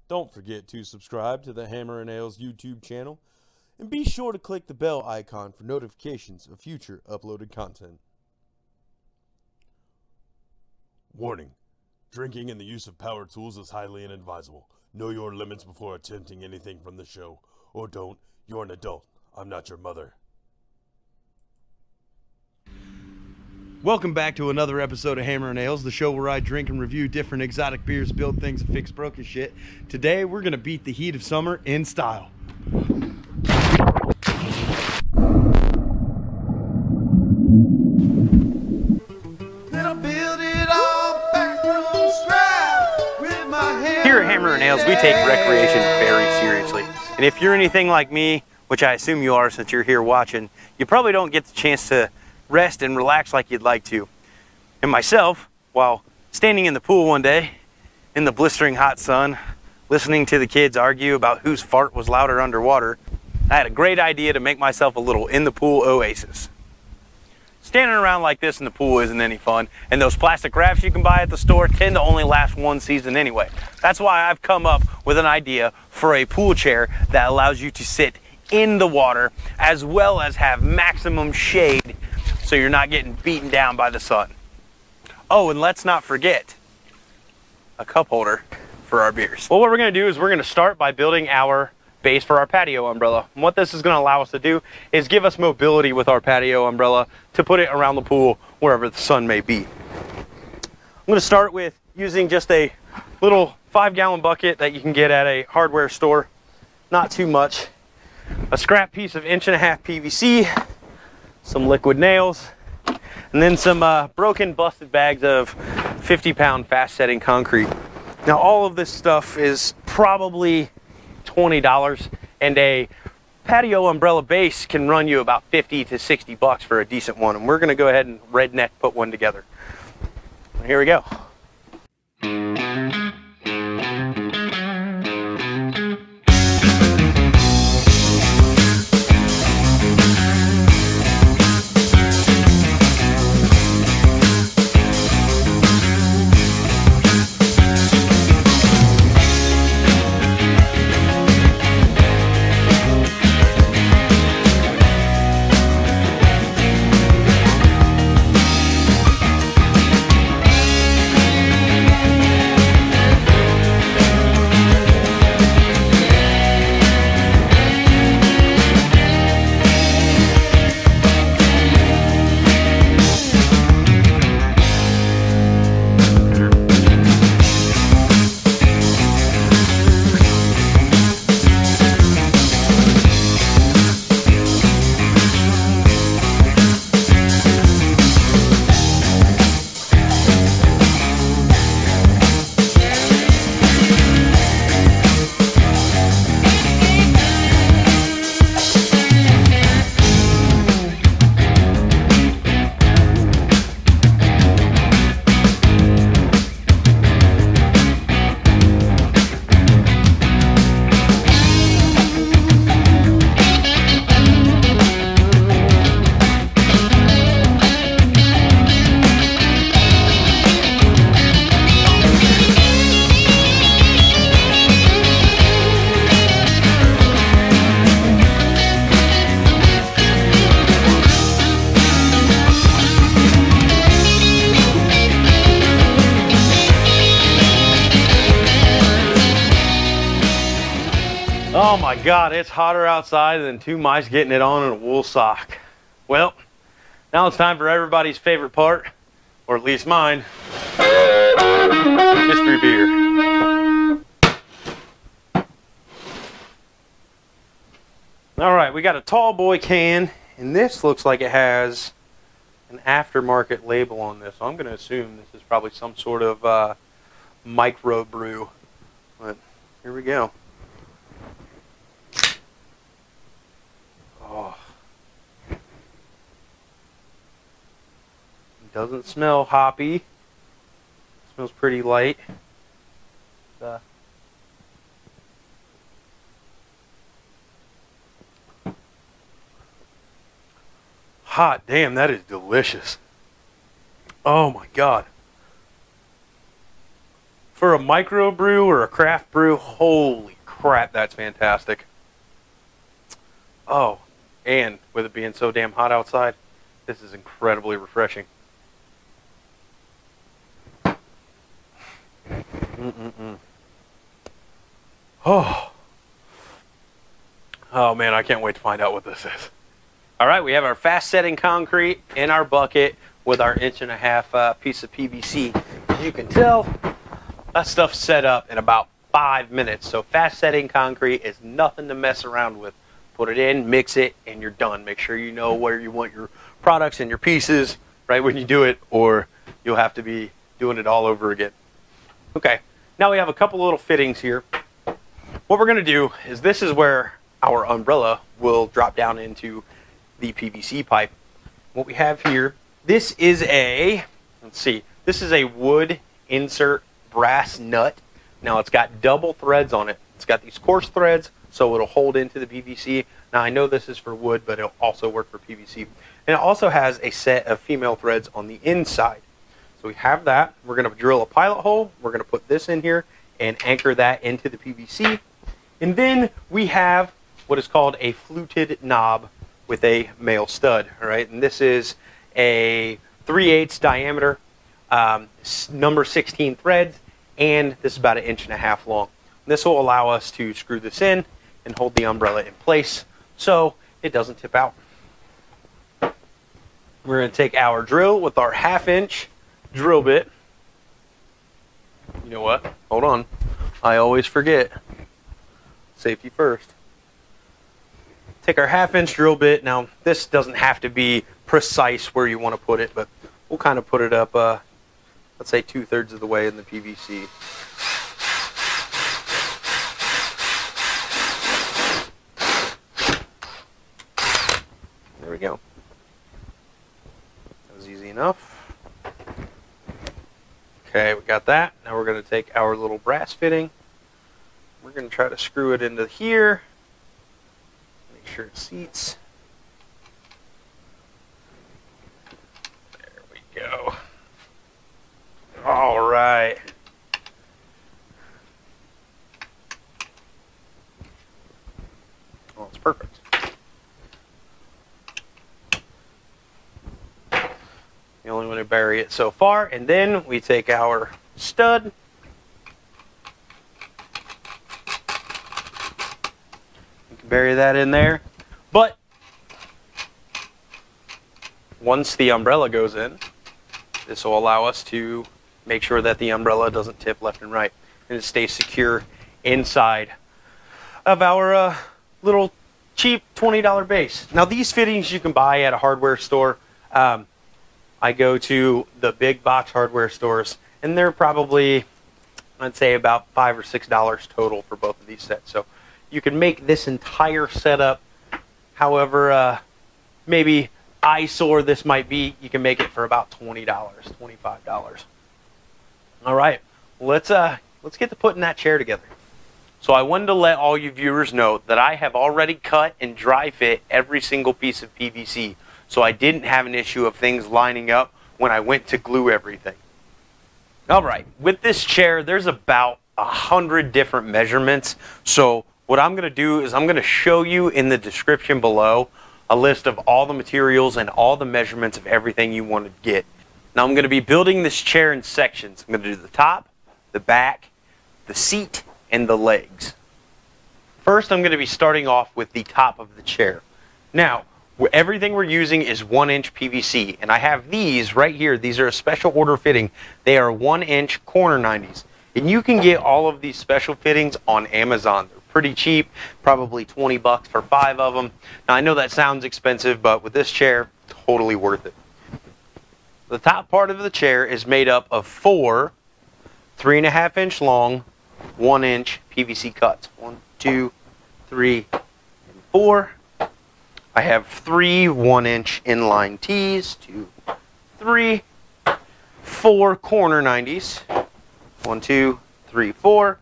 Don't forget to subscribe to the Hammer and Nails YouTube channel, and be sure to click the bell icon for notifications of future uploaded content. Warning: drinking and the use of power tools is highly inadvisable. Know your limits before attempting anything from the show. Or don't. You're an adult. I'm not your mother. Welcome back to another episode of Hammer and Nails, the show where I drink and review different exotic beers, build things, and fix broken shit. Today, we're going to beat the heat of summer in style. Here at Hammer and Nails, we take recreation very seriously. And if you're anything like me, which I assume you are since you're here watching, you probably don't get the chance to rest and relax like you'd like to. And myself, while standing in the pool one day, in the blistering hot sun, listening to the kids argue about whose fart was louder underwater, I had a great idea to make myself a little in-the-pool oasis. Standing around like this in the pool isn't any fun, and those plastic rafts you can buy at the store tend to only last one season anyway. That's why I've come up with an idea for a pool chair that allows you to sit in the water as well as have maximum shade so you're not getting beaten down by the sun. Oh, and let's not forget a cup holder for our beers. Well, what we're going to do is we're going to start by building our base for our patio umbrella. And what this is going to allow us to do is give us mobility with our patio umbrella to put it around the pool wherever the sun may be. I'm going to start with using just a little 5-gallon bucket that you can get at a hardware store. Not too much. A scrap piece of 1.5 PVC, some liquid nails, and then some broken, busted bags of 50-pound fast-setting concrete. Now, all of this stuff is probably $20, and a patio umbrella base can run you about 50 to 60 bucks for a decent one, and we're going to go ahead and redneck put one together. Here we go. Oh my God, it's hotter outside than 2 mice getting it on in a wool sock. Well, now it's time for everybody's favorite part, or at least mine, mystery beer. All right, we got a tall boy can, and this looks like it has an aftermarket label on this. So I'm going to assume this is probably some sort of micro brew. But here we go. Oh. It doesn't smell hoppy. It smells pretty light. Hot damn, that is delicious. Oh my God. For a micro brew or a craft brew, holy crap, that's fantastic. Oh, and with it being so damn hot outside, this is incredibly refreshing. Oh. Oh man, I can't wait to find out what this is. All right, we have our fast setting concrete in our bucket with our 1.5 inch piece of PVC. As you can tell, that stuff's set up in about 5 minutes. So fast setting concrete is nothing to mess around with. Put it in, mix it, and you're done. Make sure you know where you want your products and your pieces right when you do it, or you'll have to be doing it all over again. Okay, now we have a couple little fittings here. What we're gonna do is, this is where our umbrella will drop down into the PVC pipe. What we have here, this is a, let's see, this is a wood insert brass nut. Now it's got double threads on it. It's got these coarse threads, so it'll hold into the PVC. Now I know this is for wood, but it'll also work for PVC. And it also has a set of female threads on the inside. So we have that. We're gonna drill a pilot hole. We're gonna put this in here and anchor that into the PVC. And then we have what is called a fluted knob with a male stud, all right? And this is a 3/8 diameter, number 16 threads, and this is about 1.5 inches long. This will allow us to screw this in and hold the umbrella in place so it doesn't tip out. We're gonna take our drill with our 1/2 inch drill bit. You know what? Hold on. I always forget. Safety first. Take our 1/2 inch drill bit. Now, this doesn't have to be precise where you want to put it, but we'll kind of put it up, let's say 2/3 of the way in the PVC. There we go. That was easy enough. Okay, we got that. Now we're going to take our little brass fitting. We're going to try to screw it into here. Make sure it seats. There we go. All right. Well, it's perfect. The only way to bury it so far. And then we take our stud. You can bury that in there. But once the umbrella goes in, this will allow us to make sure that the umbrella doesn't tip left and right, and it stays secure inside of our little cheap $20 base. Now, these fittings you can buy at a hardware store. I go to the big box hardware stores, and they're probably, I'd say, about $5 or $6 total for both of these sets. So you can make this entire setup, however maybe eyesore this might be, you can make it for about $20, $25. All right, let's get to putting that chair together. So I wanted to let all you viewers know that I have already cut and dry fit every single piece of PVC. So I didn't have an issue of things lining up when I went to glue everything. All right, with this chair, there's about 100 different measurements. So what I'm gonna do is I'm gonna show you in the description below a list of all the materials and all the measurements of everything you want to get. Now I'm gonna be building this chair in sections. I'm gonna do the top, the back, the seat, and the legs. First, I'm gonna be starting off with the top of the chair. Now, everything we're using is 1 inch PVC, and I have these right here. These are a special order fitting. They are 1 inch corner 90s, and you can get all of these special fittings on Amazon. They're pretty cheap, probably 20 bucks for 5 of them. Now I know that sounds expensive, but with this chair, totally worth it. The top part of the chair is made up of 4 3.5 inch long 1 inch PVC cuts. 1, 2, 3, and 4. I have 3 1 inch inline tees, 2, 3, 4 corner 90s, 1, 2, 3, 4,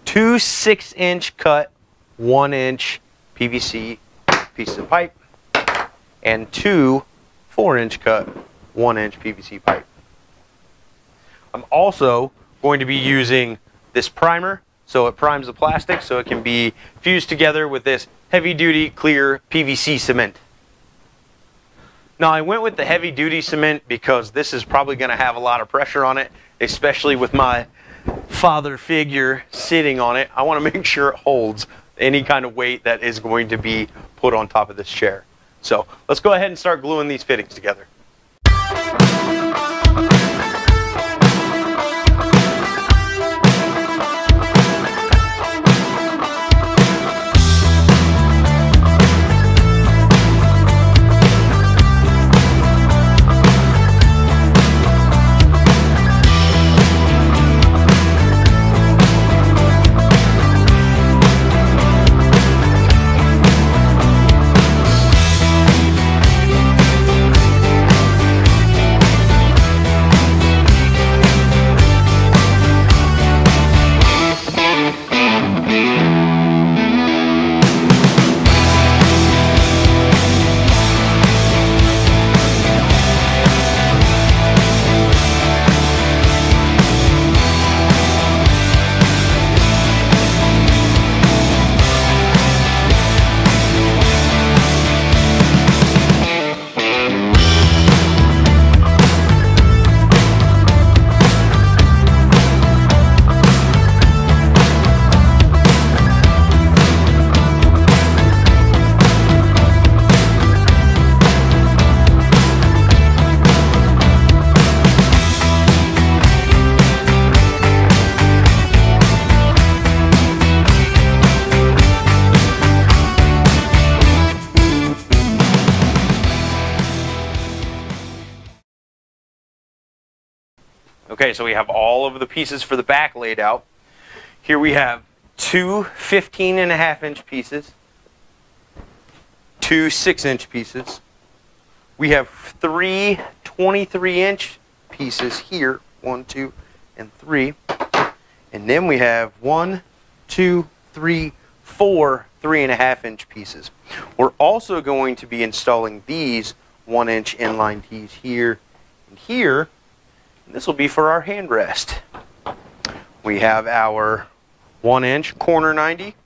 2 6 inch cut 1 inch PVC pieces of pipe, and 2 4 inch cut 1 inch PVC pipe. I'm also going to be using this primer. So it primes the plastic so it can be fused together with this heavy-duty clear PVC cement. Now I went with the heavy-duty cement because this is probably going to have a lot of pressure on it, especially with my father figure sitting on it. I want to make sure it holds any kind of weight that is going to be put on top of this chair. So let's go ahead and start gluing these fittings together. Okay, so we have all of the pieces for the back laid out. Here we have two 15.5-inch pieces, two 6-inch pieces. We have three 23-inch pieces here, 1, 2, and 3. And then we have 1, 2, 3, 4 3.5-inch pieces. We're also going to be installing these 1-inch inline tees here and here. This will be for our hand rest. We have our 1-inch corner 90,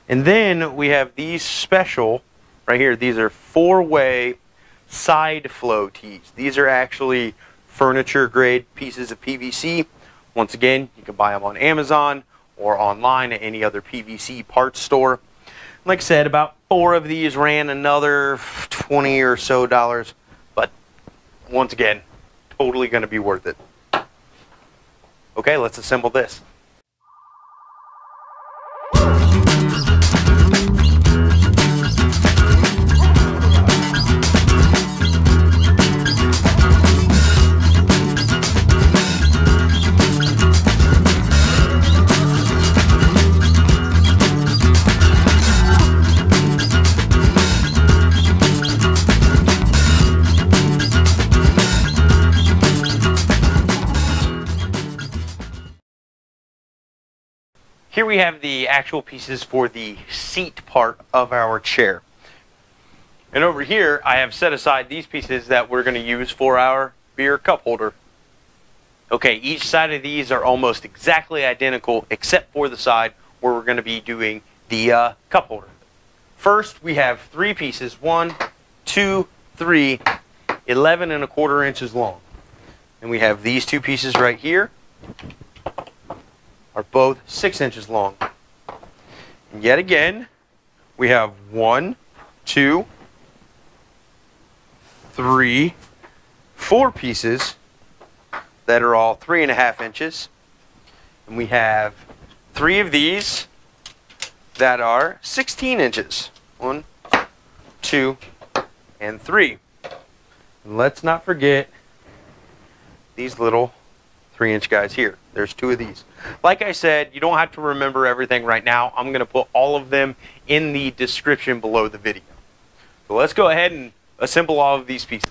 and then we have these special right here. These are 4-way side flow tees. These are actually furniture grade pieces of PVC. Once again, you can buy them on Amazon or online at any other PVC parts store. Like I said, about 4 of these ran another $20 or so, but once again, totally going to be worth it. Okay, let's assemble this. Here we have the actual pieces for the seat part of our chair. And over here, I have set aside these pieces that we're going to use for our beer cup holder. Okay, each side of these are almost exactly identical, except for the side where we're going to be doing the cup holder. First, we have 3 pieces, 1, 2, 3, 11.25 inches long. And we have these 2 pieces right here. Are both 6 inches long. And yet again, we have 1, 2, 3, 4 pieces that are all 3.5 inches. And we have 3 of these that are 16 inches. 1, 2, and 3. And let's not forget these little 3-inch guys here. There's 2 of these. Like I said, you don't have to remember everything right now. I'm going to put all of them in the description below the video. So let's go ahead and assemble all of these pieces.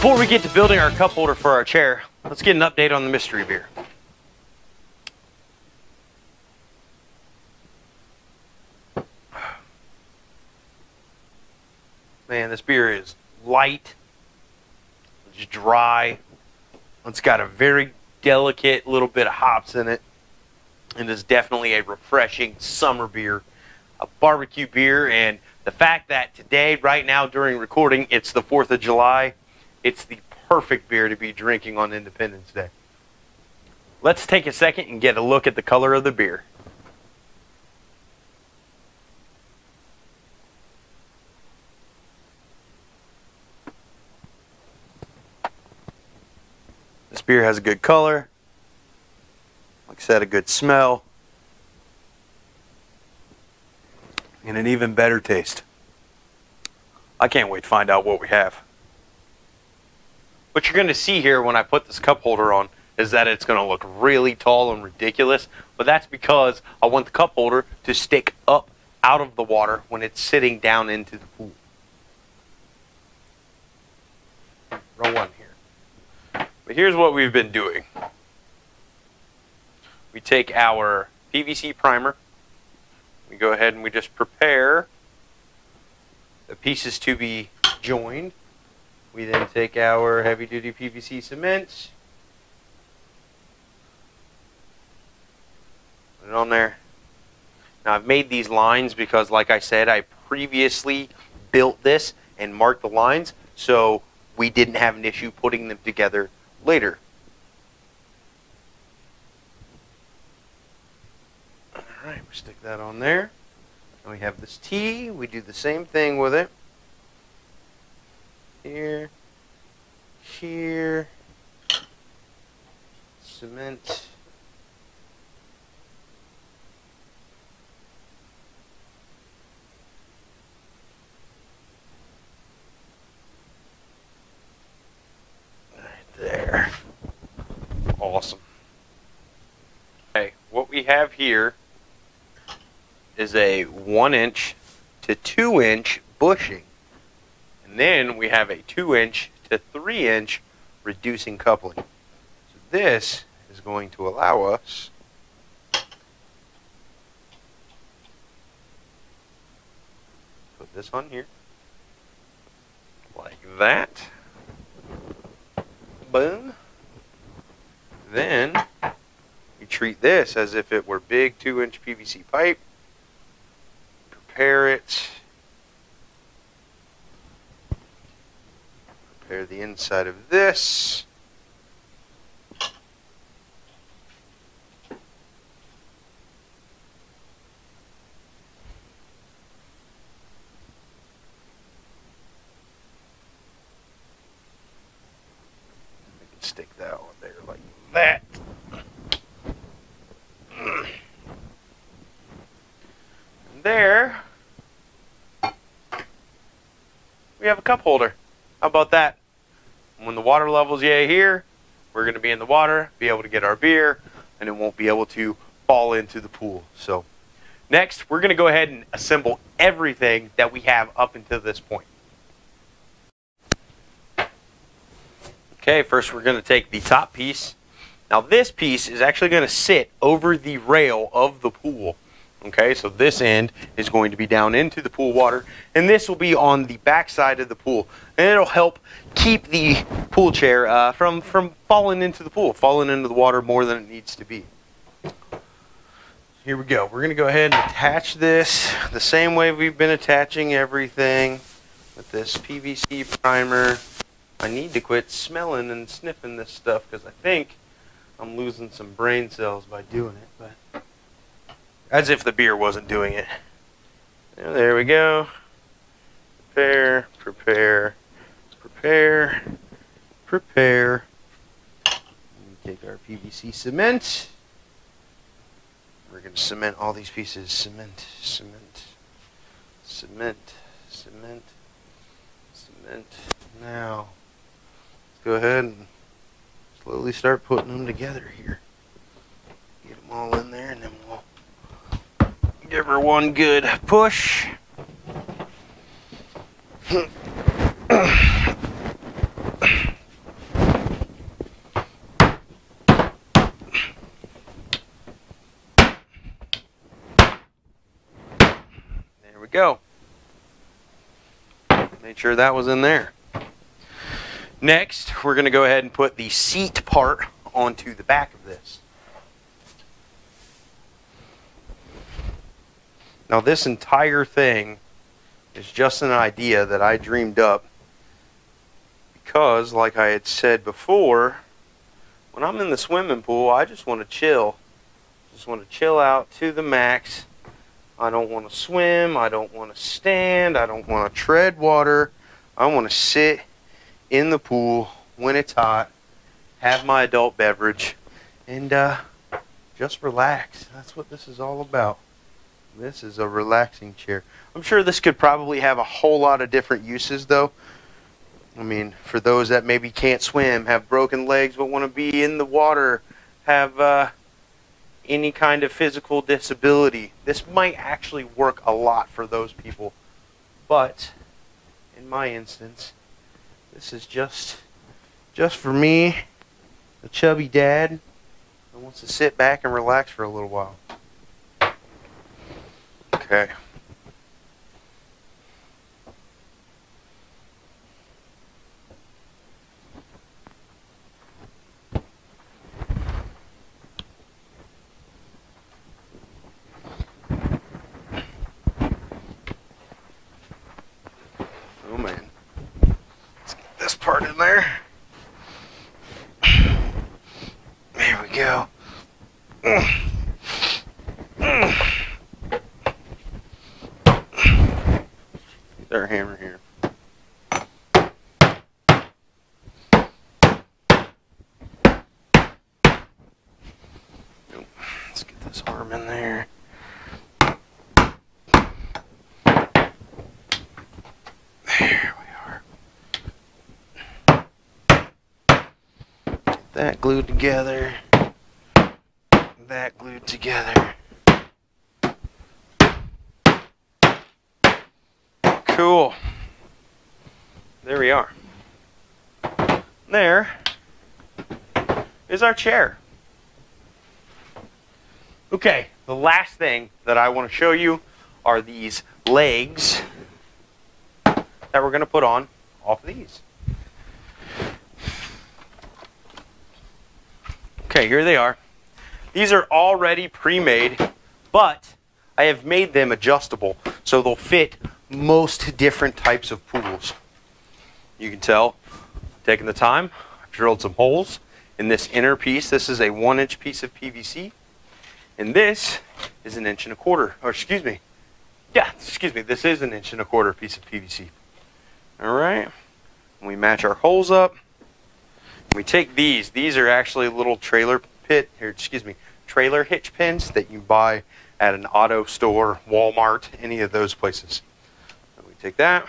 Before we get to building our cup holder for our chair, let's get an update on the mystery beer. Man, this beer is light, it's dry, it's got a very delicate little bit of hops in it, and it's definitely a refreshing summer beer, a barbecue beer. And the fact that today, right now during recording, it's the 4th of July, it's the perfect beer to be drinking on Independence Day. Let's take a second and get a look at the color of the beer. This beer has a good color, like I said, a good smell, and an even better taste. I can't wait to find out what we have. What you're going to see here when I put this cup holder on is that it's going to look really tall and ridiculous, but that's because I want the cup holder to stick up out of the water when it's sitting down into the pool. Row one here. But here's what we've been doing. We take our PVC primer, we go ahead and we just prepare the pieces to be joined. We then take our heavy duty PVC cement, put it on there. Now I've made these lines because, like I said, I previously built this and marked the lines, so we didn't have an issue putting them together later. Alright, we stick that on there. And we have this T. We do the same thing with it. Here. Here. Cement. There. Awesome. Okay, what we have here is a 1-inch to 2-inch bushing. And then we have a 2-inch to 3-inch reducing coupling. So this is going to allow us put this on here like that. Boom. Then we treat this as if it were big 2-inch PVC pipe. Prepare it. Prepare the inside of this. Stick that on there like that. And there we have a cup holder. How about that? When the water level's here, we're going to be in the water, be able to get our beer, and it won't be able to fall into the pool. So next, we're going to go ahead and assemble everything that we have up until this point. Okay, first we're going to take the top piece. Now this piece is actually going to sit over the rail of the pool. Okay, so this end is going to be down into the pool water, and this will be on the back side of the pool. And it'll help keep the pool chair from falling into the pool, falling into the water more than it needs to be. Here we go. We're going to go ahead and attach this the same way we've been attaching everything with this PVC primer. I need to quit smelling and sniffing this stuff because I think I'm losing some brain cells by doing it, but as if the beer wasn't doing it. There we go. Prepare, prepare, prepare, prepare. Take our PVC cement. We're going to cement all these pieces. Cement, cement, cement, cement, cement. Now, let's go ahead and slowly start putting them together here. Get them all in there, and then we'll give her one good push. go. Made sure that was in there. Next, we're going to go ahead and put the seat part onto the back of this. Now this entire thing is just an idea that I dreamed up because, like I had said before, when I'm in the swimming pool, I just want to chill. Just want to chill out to the max. I don't want to swim. I don't want to stand. I don't want to tread water. I want to sit in the pool when it's hot, have my adult beverage, and just relax. That's what this is all about. This is a relaxing chair. I'm sure this could probably have a whole lot of different uses, though. I mean, for those that maybe can't swim, have broken legs but want to be in the water, have any kind of physical disability, this might actually work a lot for those people. But in my instance, this is just for me, a chubby dad that wants to sit back and relax for a little while. Okay. Oh man. Let's get this part in there. There we go. Our hammer here. Let's get this arm in there. There we are. Get that glued together. That glued together. Cool. There we are. There is our chair. Okay, the last thing that I want to show you are these legs that we're going to put on off of these. Okay, here they are. These are already pre-made, but I have made them adjustable so they'll fit most different types of pools. You can tell, taking the time, I've drilled some holes in this inner piece. This is a 1-inch piece of PVC, and this is 1 1/4 inches, or excuse me, this is 1 1/4 inches piece of PVC. All right, and we match our holes up. We take these are actually little trailer hitch pins that you buy at an auto store, Walmart, any of those places. Take that,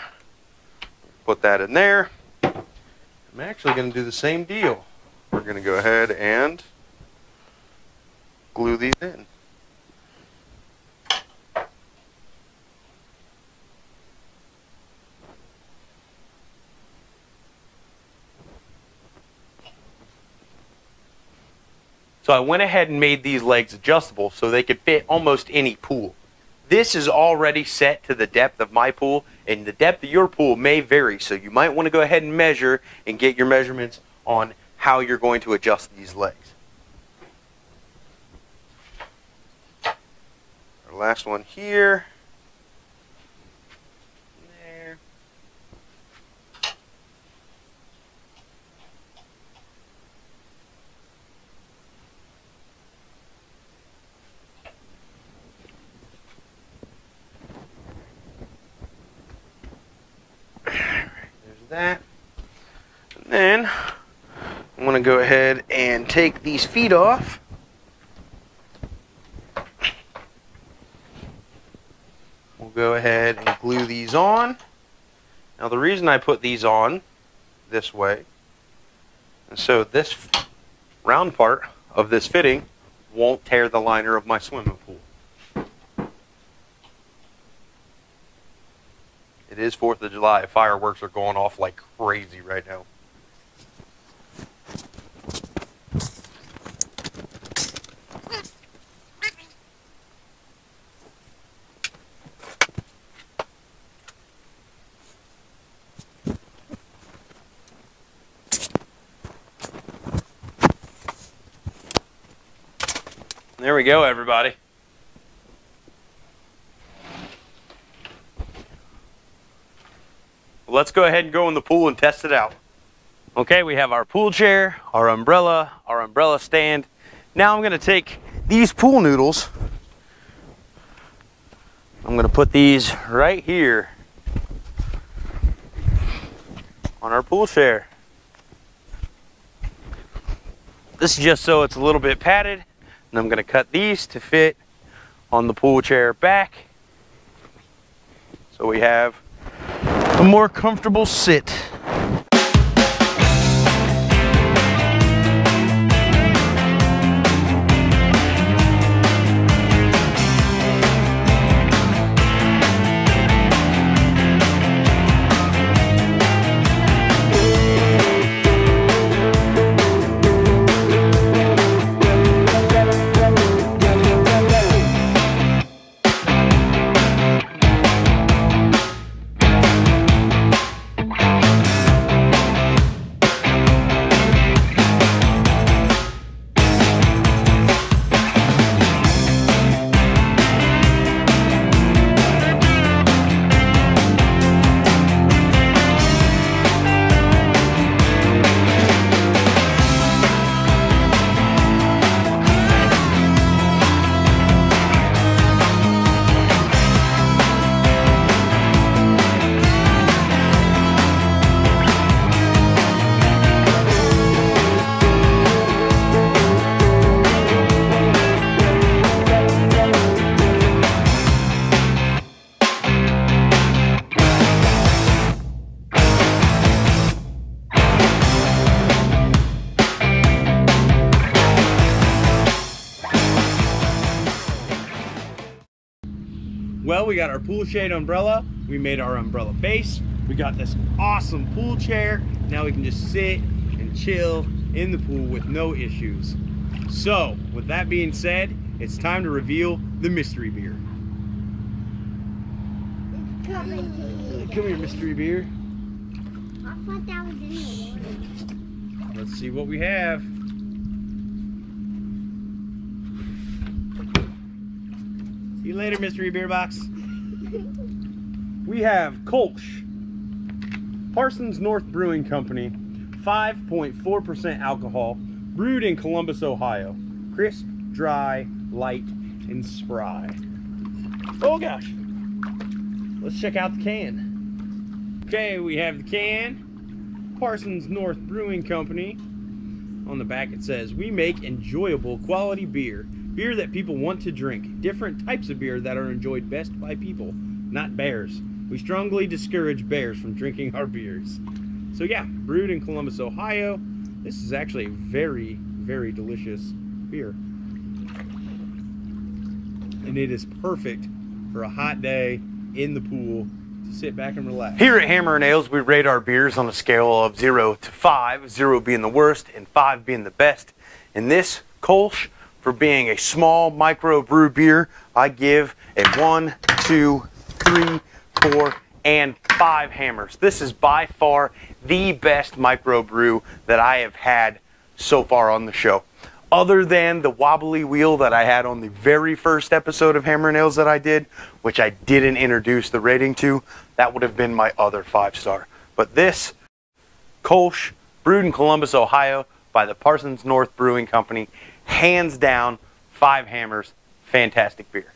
put that in there. I'm actually going to do the same deal. We're going to go ahead and glue these in. So I went ahead and made these legs adjustable so they could fit almost any pool. This is already set to the depth of my pool, and the depth of your pool may vary, so you might want to go ahead and measure and get your measurements on how you're going to adjust these legs. Our last one here. There. That. And then I'm going to go ahead and take these feet off. We'll go ahead and glue these on. Now the reason I put these on this way, and so this round part of this fitting won't tear the liner of my swimming pool. It is 4th of July. Fireworks are going off like crazy right now. There we go, everybody. Let's go ahead and go in the pool and test it out. Okay, we have our pool chair, our umbrella stand. Now I'm gonna take these pool noodles. I'm gonna put these right here on our pool chair. This is just so it's a little bit padded, and I'm gonna cut these to fit on the pool chair back, so we have a more comfortable sit. Well, we got our pool shade umbrella. We made our umbrella base. We got this awesome pool chair. Now we can just sit and chill in the pool with no issues. So, with that being said, it's time to reveal the mystery beer. Come here, mystery beer. I thought that was in the water. Let's see what we have. See you later, mystery beer box. We have Kolsch, Parsons North Brewing Company, 5.4% alcohol, brewed in Columbus, Ohio. Crisp, dry, light, and spry. Oh gosh. Let's check out the can. Okay, we have the can. Parsons North Brewing Company. On the back it says, we make enjoyable quality beer. Beer that people want to drink. Different types of beer that are enjoyed best by people, not bears. We strongly discourage bears from drinking our beers. So yeah, brewed in Columbus, Ohio. This is actually a very, very delicious beer. And it is perfect for a hot day in the pool to sit back and relax. Here at Hammer and Ales, we rate our beers on a scale of 0 to 5, 0 being the worst and 5 being the best. And this Kolsch, for being a small micro brew beer, I give a 1, 2, 3, 4, and 5 hammers. This is by far the best micro brew that I have had so far on the show. Other than the wobbly wheel that I had on the very first episode of Hammer and Ales that I did, which I didn't introduce the rating to, that would have been my other 5-star. But this Kolsch, brewed in Columbus, Ohio by the Parsons North Brewing Company, hands down, 5 hammers, fantastic beer.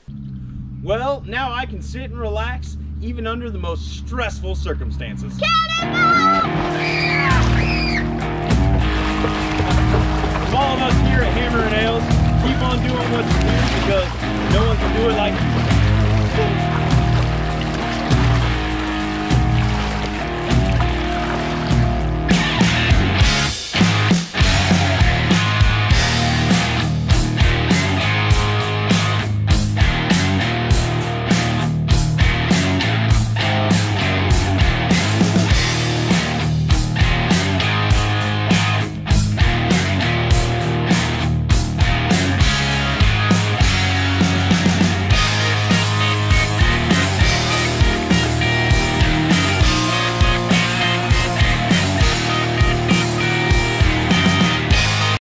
Well, now I can sit and relax even under the most stressful circumstances. From all of us here at Hammer and Ales, keep on doing what you do because no one can do it like you.